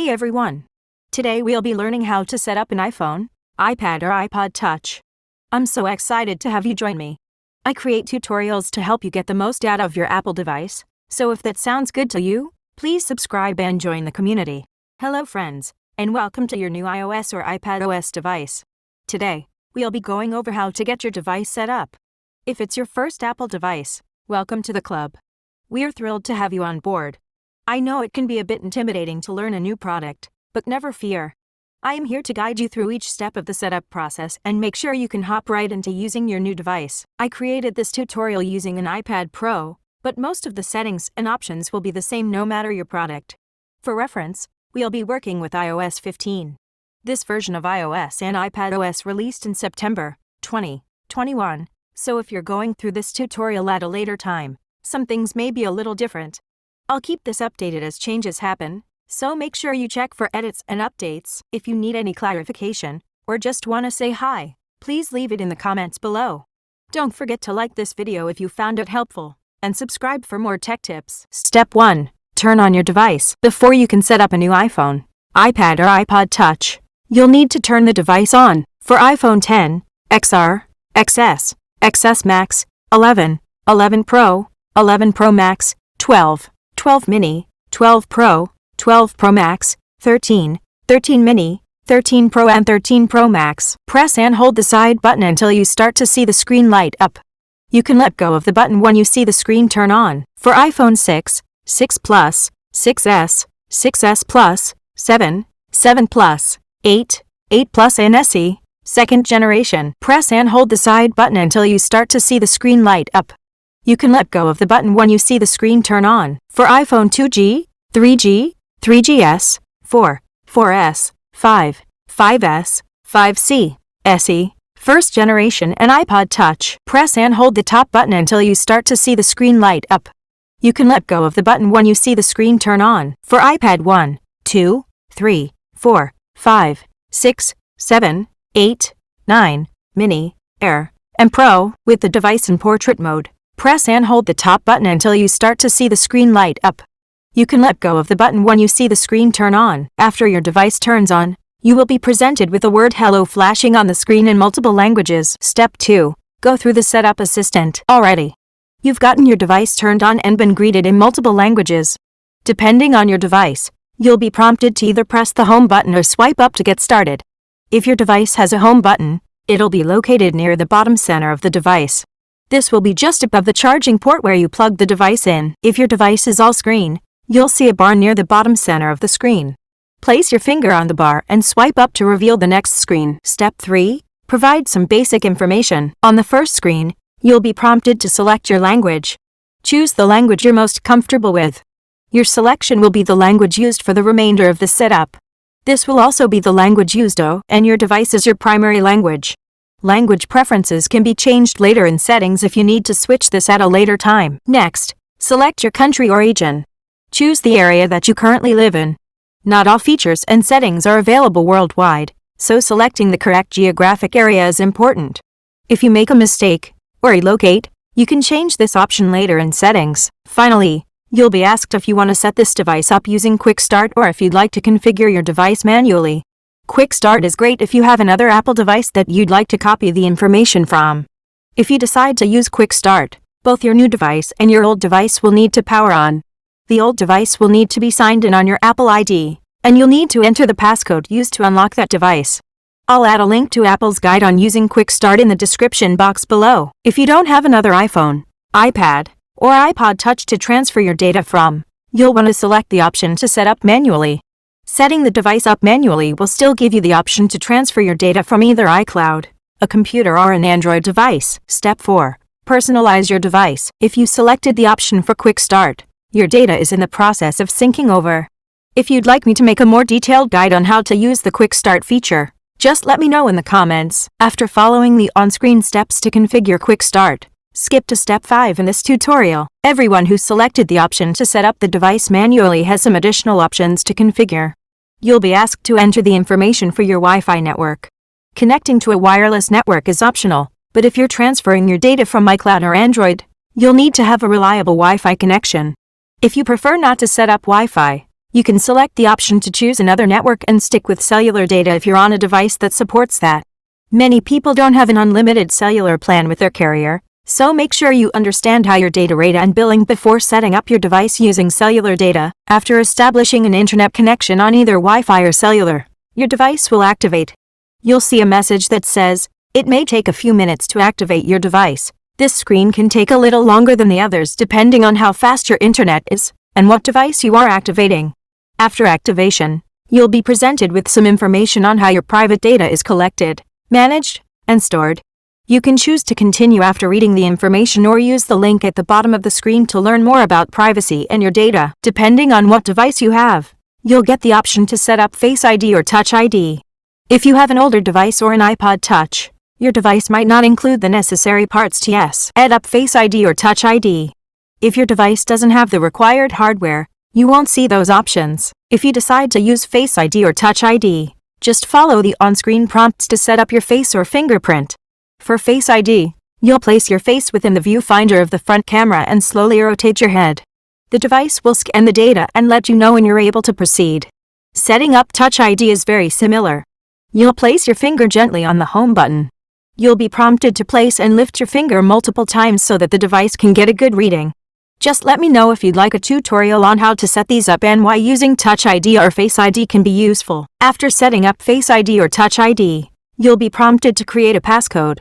Hey everyone! Today we'll be learning how to set up an iPhone, iPad or iPod Touch. I'm so excited to have you join me. I create tutorials to help you get the most out of your Apple device, so if that sounds good to you, please subscribe and join the community. Hello friends, and welcome to your new iOS or iPadOS device. Today, we'll be going over how to get your device set up. If it's your first Apple device, welcome to the club. We're thrilled to have you on board. I know it can be a bit intimidating to learn a new product, but never fear. I am here to guide you through each step of the setup process and make sure you can hop right into using your new device. I created this tutorial using an iPad Pro, but most of the settings and options will be the same no matter your product. For reference, we'll be working with iOS 15. This version of iOS and iPadOS released in September 2021, so if you're going through this tutorial at a later time, some things may be a little different. I'll keep this updated as changes happen, so make sure you check for edits and updates. If you need any clarification, or just want to say hi, please leave it in the comments below. Don't forget to like this video if you found it helpful, and subscribe for more tech tips. Step 1. Turn on your device. Before you can set up a new iPhone, iPad or iPod Touch, you'll need to turn the device on. For iPhone 10, XR, XS, XS Max, 11, 11 Pro, 11 Pro Max, 12, 12 Mini, 12 Pro, 12 Pro Max, 13, 13 Mini, 13 Pro and 13 Pro Max. Press and hold the side button until you start to see the screen light up. You can let go of the button when you see the screen turn on. For iPhone 6, 6 Plus, 6S, 6S Plus, 7, 7 Plus, 8, 8 Plus and SE, second generation. Press and hold the side button until you start to see the screen light up. You can let go of the button when you see the screen turn on. For iPhone 2G, 3G, 3GS, 4, 4S, 5, 5S, 5C, SE, first generation and iPod Touch, press and hold the top button until you start to see the screen light up. You can let go of the button when you see the screen turn on. For iPad 1, 2, 3, 4, 5, 6, 7, 8, 9, Mini, Air, and Pro, with the device in portrait mode, press and hold the top button until you start to see the screen light up. You can let go of the button when you see the screen turn on. After your device turns on, you will be presented with the word hello flashing on the screen in multiple languages. Step 2. Go through the setup assistant. Already, you've gotten your device turned on and been greeted in multiple languages. Depending on your device, you'll be prompted to either press the home button or swipe up to get started. If your device has a home button, it'll be located near the bottom center of the device. This will be just above the charging port where you plug the device in. If your device is all screen, you'll see a bar near the bottom center of the screen. Place your finger on the bar and swipe up to reveal the next screen. Step 3. Provide some basic information. On the first screen, you'll be prompted to select your language. Choose the language you're most comfortable with. Your selection will be the language used for the remainder of the setup. This will also be the language used and your device is your primary language. Language preferences can be changed later in settings if you need to switch this at a later time. Next, select your country or region. Choose the area that you currently live in. Not all features and settings are available worldwide, so selecting the correct geographic area is important. If you make a mistake or relocate, you can change this option later in settings. Finally, you'll be asked if you want to set this device up using Quick Start or if you'd like to configure your device manually. Quick Start is great if you have another Apple device that you'd like to copy the information from. If you decide to use Quick Start, both your new device and your old device will need to power on. The old device will need to be signed in on your Apple ID, and you'll need to enter the passcode used to unlock that device. I'll add a link to Apple's guide on using Quick Start in the description box below. If you don't have another iPhone, iPad, or iPod Touch to transfer your data from, you'll want to select the option to set up manually. Setting the device up manually will still give you the option to transfer your data from either iCloud, a computer or an Android device. Step 4. Personalize your device. If you selected the option for Quick Start, your data is in the process of syncing over. If you'd like me to make a more detailed guide on how to use the Quick Start feature, just let me know in the comments. After following the on-screen steps to configure Quick Start, skip to Step 5 in this tutorial. Everyone who selected the option to set up the device manually has some additional options to configure. You'll be asked to enter the information for your Wi-Fi network. Connecting to a wireless network is optional, but if you're transferring your data from iCloud or Android, you'll need to have a reliable Wi-Fi connection. If you prefer not to set up Wi-Fi, You can select the option to choose another network and stick with cellular data if you're on a device that supports that. Many people don't have an unlimited cellular plan with their carrier, so make sure you understand how your data rate and billing before setting up your device using cellular data. After establishing an internet connection on either Wi-Fi or cellular, your device will activate. You'll see a message that says, "It may take a few minutes to activate your device." This screen can take a little longer than the others depending on how fast your internet is and what device you are activating. After activation, you'll be presented with some information on how your private data is collected, managed, and stored. You can choose to continue after reading the information or use the link at the bottom of the screen to learn more about privacy and your data. Depending on what device you have, you'll get the option to set up Face ID or Touch ID. If you have an older device or an iPod Touch, your device might not include the necessary parts to set up Face ID or Touch ID. If your device doesn't have the required hardware, you won't see those options. If you decide to use Face ID or Touch ID, just follow the on-screen prompts to set up your face or fingerprint. For Face ID, you'll place your face within the viewfinder of the front camera and slowly rotate your head. The device will scan the data and let you know when you're able to proceed. Setting up Touch ID is very similar. You'll place your finger gently on the home button. You'll be prompted to place and lift your finger multiple times so that the device can get a good reading. Just let me know if you'd like a tutorial on how to set these up and why using Touch ID or Face ID can be useful. After setting up Face ID or Touch ID, you'll be prompted to create a passcode.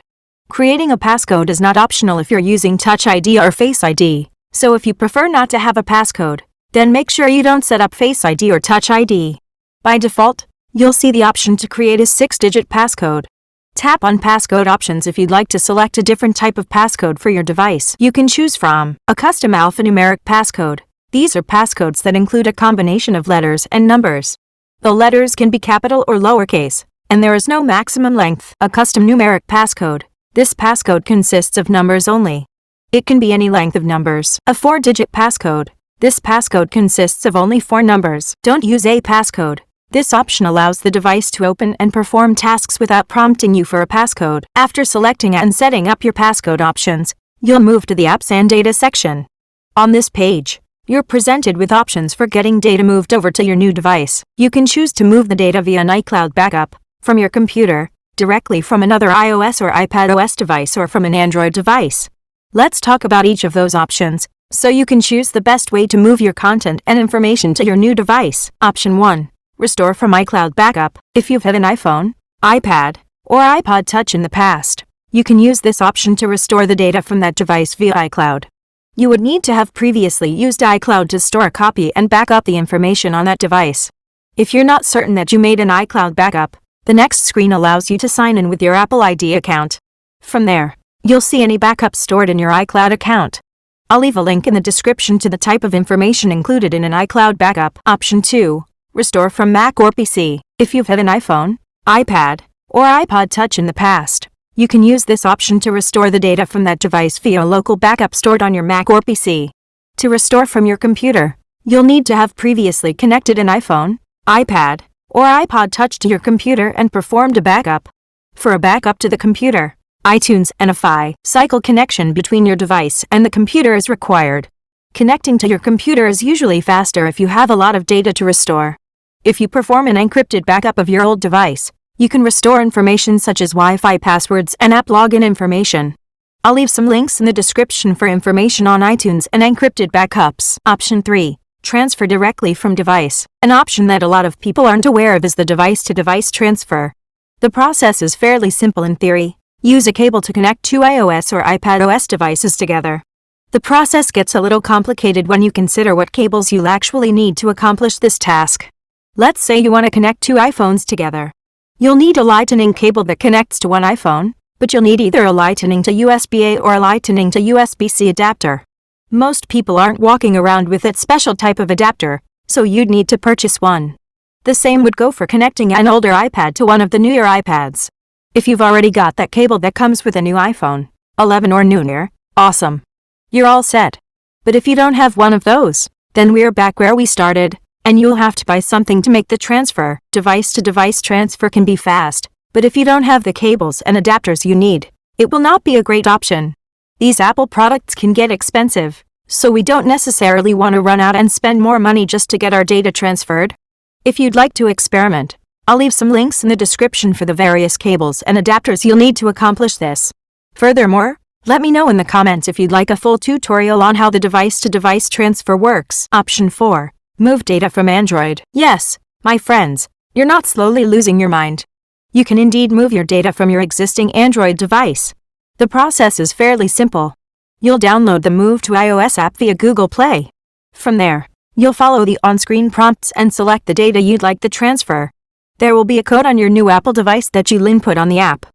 Creating a passcode is not optional if you're using Touch ID or Face ID, so if you prefer not to have a passcode, then make sure you don't set up Face ID or Touch ID. By default, you'll see the option to create a 6-digit passcode. Tap on Passcode Options if you'd like to select a different type of passcode for your device. You can choose from a custom alphanumeric passcode. These are passcodes that include a combination of letters and numbers. The letters can be capital or lowercase, and there is no maximum length. A custom numeric passcode. This passcode consists of numbers only. It can be any length of numbers. A 4-digit passcode. This passcode consists of only 4 numbers. Don't use a passcode. This option allows the device to open and perform tasks without prompting you for a passcode. After selecting and setting up your passcode options, you'll move to the Apps and Data section. On this page, you're presented with options for getting data moved over to your new device. You can choose to move the data via an iCloud backup, from your computer, directly from another iOS or iPadOS device, or from an Android device. Let's talk about each of those options, so you can choose the best way to move your content and information to your new device. Option 1. Restore from iCloud backup. If you've had an iPhone, iPad, or iPod Touch in the past, you can use this option to restore the data from that device via iCloud. You would need to have previously used iCloud to store a copy and back up the information on that device. If you're not certain that you made an iCloud backup, the next screen allows you to sign in with your Apple ID account. From there, you'll see any backups stored in your iCloud account. I'll leave a link in the description to the type of information included in an iCloud backup. Option 2. Restore from Mac or PC. If you've had an iPhone, iPad, or iPod Touch in the past, you can use this option to restore the data from that device via a local backup stored on your Mac or PC. To restore from your computer, you'll need to have previously connected an iPhone, iPad, or iPod Touch to your computer and performed a backup. For a backup to the computer, iTunes and a Wi-Fi cycle connection between your device and the computer is required. Connecting to your computer is usually faster if you have a lot of data to restore. If you perform an encrypted backup of your old device, you can restore information such as Wi-Fi passwords and app login information. I'll leave some links in the description for information on iTunes and encrypted backups. Option 3. Transfer directly from device. An option that a lot of people aren't aware of is the device-to-device transfer. The process is fairly simple in theory. Use a cable to connect 2 iOS or iPadOS devices together. The process gets a little complicated when you consider what cables you'll actually need to accomplish this task. Let's say you want to connect 2 iPhones together. You'll need a Lightning cable that connects to one iPhone, but you'll need either a Lightning to USB-A or a Lightning to USB-C adapter. Most people aren't walking around with that special type of adapter, so you'd need to purchase one. The same would go for connecting an older iPad to one of the newer iPads. If you've already got that cable that comes with a new iPhone, 11 or newer, awesome. You're all set. But if you don't have one of those, then we're back where we started, and you'll have to buy something to make the transfer. Device-to-device transfer can be fast, but if you don't have the cables and adapters you need, it will not be a great option. These Apple products can get expensive, so we don't necessarily want to run out and spend more money just to get our data transferred. If you'd like to experiment, I'll leave some links in the description for the various cables and adapters you'll need to accomplish this. Furthermore, let me know in the comments if you'd like a full tutorial on how the device-to-device transfer works. Option 4. Move data from Android. Yes, my friends, you're not slowly losing your mind. You can indeed move your data from your existing Android device. The process is fairly simple. You'll download the Move to iOS app via Google Play. From there, you'll follow the on-screen prompts and select the data you'd like to transfer. There will be a code on your new Apple device that you'll input on the app.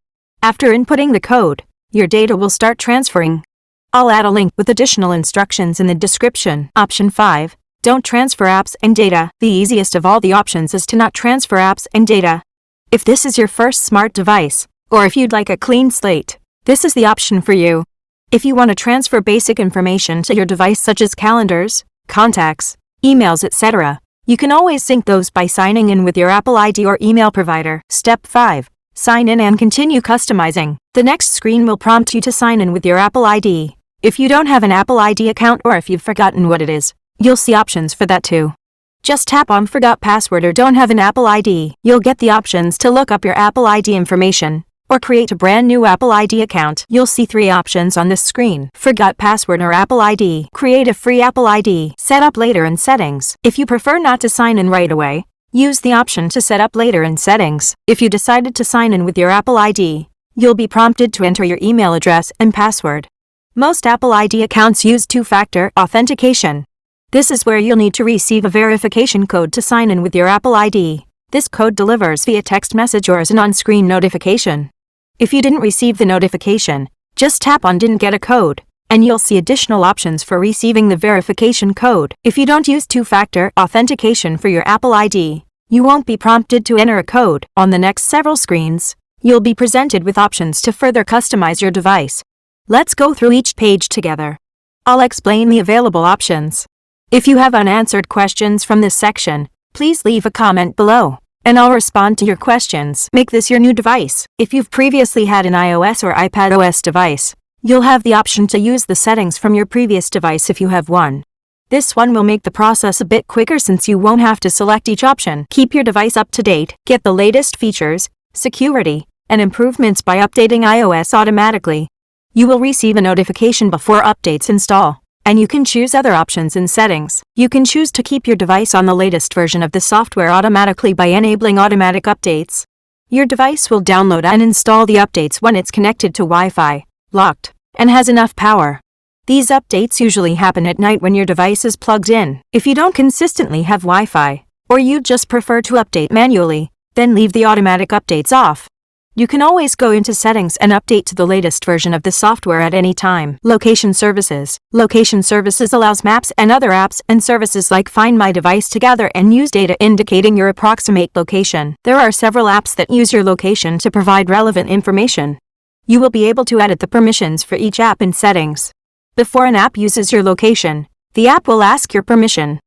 After inputting the code, your data will start transferring. I'll add a link with additional instructions in the description. Option 5. Don't transfer apps and data. The easiest of all the options is to not transfer apps and data. If this is your first smart device, or if you'd like a clean slate, this is the option for you. If you want to transfer basic information to your device such as calendars, contacts, emails, etc., you can always sync those by signing in with your Apple ID or email provider. Step 5. Sign in and continue customizing. The next screen will prompt you to sign in with your Apple ID. If you don't have an Apple ID account or if you've forgotten what it is, you'll see options for that too. Just tap on Forgot Password or Don't Have an Apple ID. You'll get the options to look up your Apple ID information or create a brand new Apple ID account. You'll see 3 options on this screen: Forgot Password or Apple ID. Create a free Apple ID. Set up later in settings. If you prefer not to sign in right away, use the option to set up later in settings. If you decided to sign in with your Apple ID, you'll be prompted to enter your email address and password. Most Apple ID accounts use two-factor authentication. This is where you'll need to receive a verification code to sign in with your Apple ID. This code delivers via text message or as an on-screen notification. If you didn't receive the notification, just tap on Didn't Get a Code, and you'll see additional options for receiving the verification code. If you don't use two-factor authentication for your Apple ID, you won't be prompted to enter a code. On the next several screens, you'll be presented with options to further customize your device. Let's go through each page together. I'll explain the available options. If you have unanswered questions from this section, please leave a comment below, and I'll respond to your questions. Make this your new device. If you've previously had an iOS or iPadOS device, you'll have the option to use the settings from your previous device if you have one. This one will make the process a bit quicker since you won't have to select each option. Keep your device up to date. Get the latest features, security, and improvements by updating iOS automatically. You will receive a notification before updates install, and you can choose other options in settings. You can choose to keep your device on the latest version of the software automatically by enabling automatic updates. Your device will download and install the updates when it's connected to Wi-Fi, locked, and has enough power. These updates usually happen at night when your device is plugged in. If you don't consistently have Wi-Fi, or you just prefer to update manually, then leave the automatic updates off. You can always go into settings and update to the latest version of the software at any time. Location services. Location services allows maps and other apps and services like Find My Device to gather and use data indicating your approximate location. There are several apps that use your location to provide relevant information. You will be able to edit the permissions for each app in settings. Before an app uses your location, the app will ask your permission.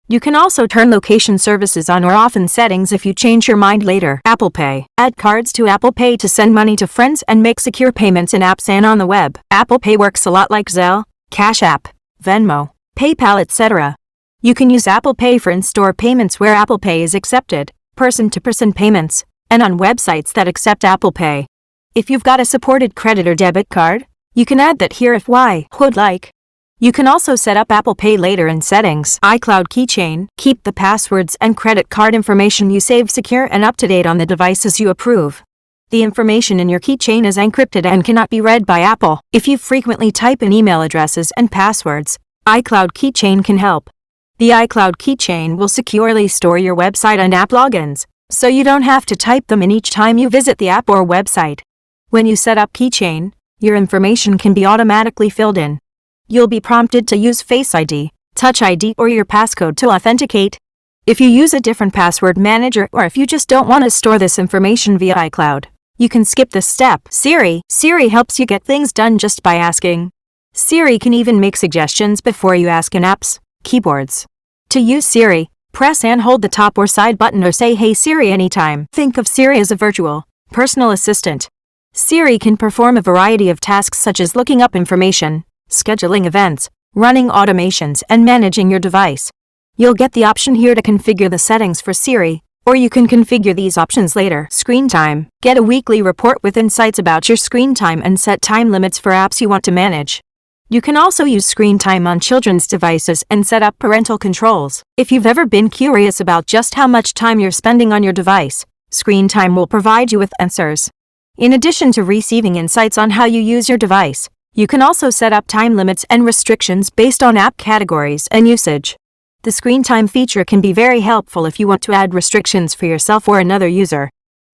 You can also turn location services on or off in settings if you change your mind later. Apple Pay. Add cards to Apple Pay to send money to friends and make secure payments in apps and on the web. Apple Pay works a lot like Zelle, Cash App, Venmo, PayPal, etc. You can use Apple Pay for in-store payments where Apple Pay is accepted, person-to-person payments, and on websites that accept Apple Pay. If you've got a supported credit or debit card, you can add that here if you would like. You can also set up Apple Pay later in settings. iCloud Keychain. Keep the passwords and credit card information you save secure and up to date on the devices you approve. The information in your keychain is encrypted and cannot be read by Apple. If you frequently type in email addresses and passwords, iCloud Keychain can help. The iCloud Keychain will securely store your website and app logins, so you don't have to type them in each time you visit the app or website. When you set up Keychain, your information can be automatically filled in. You'll be prompted to use Face ID, Touch ID, or your passcode to authenticate. If you use a different password manager or if you just don't want to store this information via iCloud, you can skip this step. Siri helps you get things done just by asking. Siri can even make suggestions before you ask in apps, keyboards. To use Siri, press and hold the top or side button or say Hey Siri anytime. Think of Siri as a virtual, personal assistant. Siri can perform a variety of tasks such as looking up information, scheduling events, running automations, and managing your device. You'll get the option here to configure the settings for Siri, or you can configure these options later. Screen time. Get a weekly report with insights about your screen time and set time limits for apps you want to manage. You can also use screen time on children's devices and set up parental controls. If you've ever been curious about just how much time you're spending on your device, Screen Time will provide you with answers. In addition to receiving insights on how you use your device, you can also set up time limits and restrictions based on app categories and usage. The Screen Time feature can be very helpful if you want to add restrictions for yourself or another user.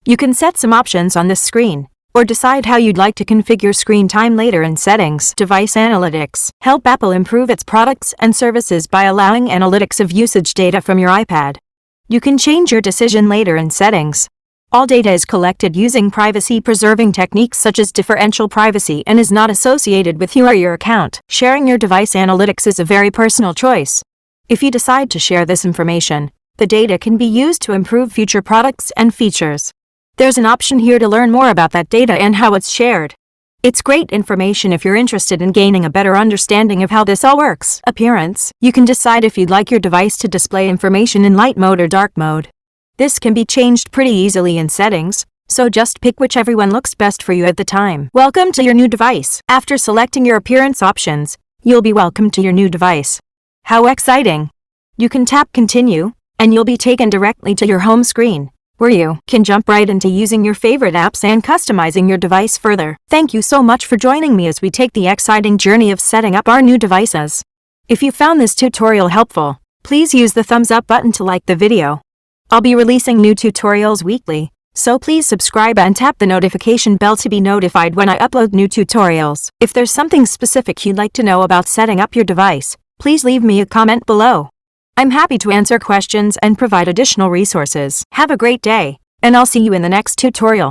You can set some options on this screen, or decide how you'd like to configure screen time later in Settings. Device Analytics. Help Apple improve its products and services by allowing analytics of usage data from your iPad. You can change your decision later in Settings. All data is collected using privacy-preserving techniques such as differential privacy and is not associated with you or your account. Sharing your device analytics is a very personal choice. If you decide to share this information, the data can be used to improve future products and features. There's an option here to learn more about that data and how it's shared. It's great information if you're interested in gaining a better understanding of how this all works. Appearance. You can decide if you'd like your device to display information in light mode or dark mode. This can be changed pretty easily in Settings, so just pick whichever one looks best for you at the time. Welcome to your new device. After selecting your appearance options, you'll be welcomed to your new device. How exciting! You can tap Continue, and you'll be taken directly to your home screen, where you can jump right into using your favorite apps and customizing your device further. Thank you so much for joining me as we take the exciting journey of setting up our new devices. If you found this tutorial helpful, please use the thumbs up button to like the video. I'll be releasing new tutorials weekly, so please subscribe and tap the notification bell to be notified when I upload new tutorials. If there's something specific you'd like to know about setting up your device, please leave me a comment below. I'm happy to answer questions and provide additional resources. Have a great day, and I'll see you in the next tutorial.